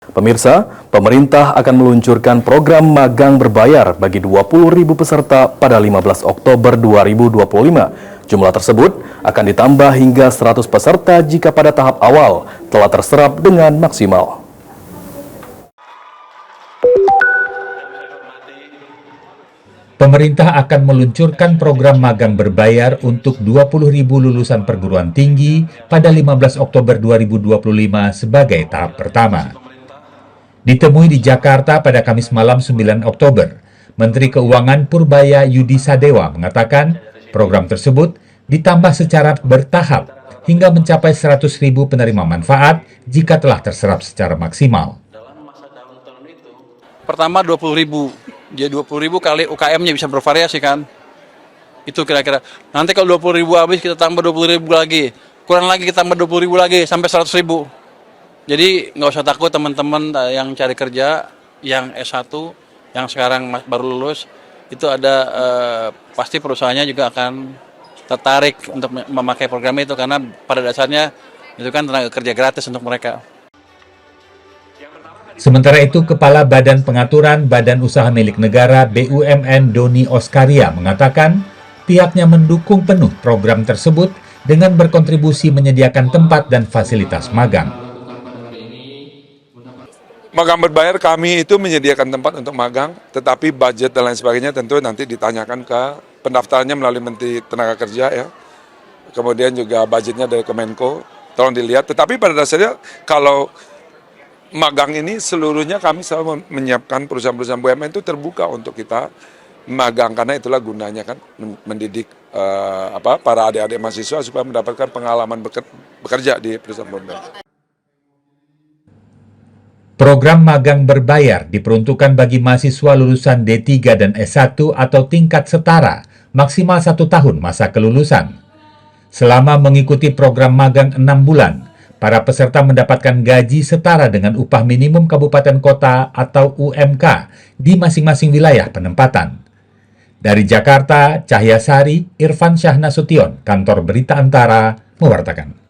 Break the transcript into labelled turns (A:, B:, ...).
A: Pemirsa, pemerintah akan meluncurkan program magang berbayar bagi 20.000 peserta pada 15 Oktober 2025. Jumlah tersebut akan ditambah hingga 100 peserta jika pada tahap awal telah terserap dengan maksimal.
B: Pemerintah akan meluncurkan program magang berbayar untuk 20.000 lulusan perguruan tinggi pada 15 Oktober 2025 sebagai tahap pertama. Ditemui di Jakarta pada Kamis malam 9 Oktober, Menteri Keuangan Purbaya Yudi Sadewa mengatakan program tersebut ditambah secara bertahap hingga mencapai 100.000 penerima manfaat jika telah terserap secara maksimal.
C: Pertama 20.000, jadi 20.000 kali UKM-nya bisa bervariasi kan. Itu kira-kira. Nanti kalau 20.000 habis kita tambah 20.000 lagi. Kurang lagi kita tambah 20.000 lagi sampai 100.000. Jadi nggak usah takut teman-teman yang cari kerja, yang S1, yang sekarang baru lulus, itu ada pasti perusahaannya juga akan tertarik untuk memakai program itu karena pada dasarnya itu kan tenaga kerja gratis untuk mereka.
B: Sementara itu, Kepala Badan Pengaturan Badan Usaha Milik Negara BUMN Doni Oskaria mengatakan pihaknya mendukung penuh program tersebut dengan berkontribusi menyediakan tempat dan fasilitas magang.
D: Magang berbayar kami itu menyediakan tempat untuk magang, tetapi budget dan lain sebagainya tentu nanti ditanyakan ke pendaftarannya melalui Menteri Tenaga Kerja ya. Kemudian juga budgetnya dari Kemenko, tolong dilihat. Tetapi pada dasarnya kalau magang ini seluruhnya kami selalu menyiapkan perusahaan-perusahaan BUMN itu terbuka untuk kita magang karena itulah gunanya kan mendidik para adik-adik mahasiswa supaya mendapatkan pengalaman bekerja di perusahaan BUMN.
B: Program magang berbayar diperuntukkan bagi mahasiswa lulusan D3 dan S1 atau tingkat setara maksimal 1 tahun masa kelulusan. Selama mengikuti program magang 6 bulan, para peserta mendapatkan gaji setara dengan upah minimum kabupaten kota atau UMK di masing-masing wilayah penempatan. Dari Jakarta, Cahya Sari, Irfan Syah Nasution, Kantor Berita Antara, mewartakan.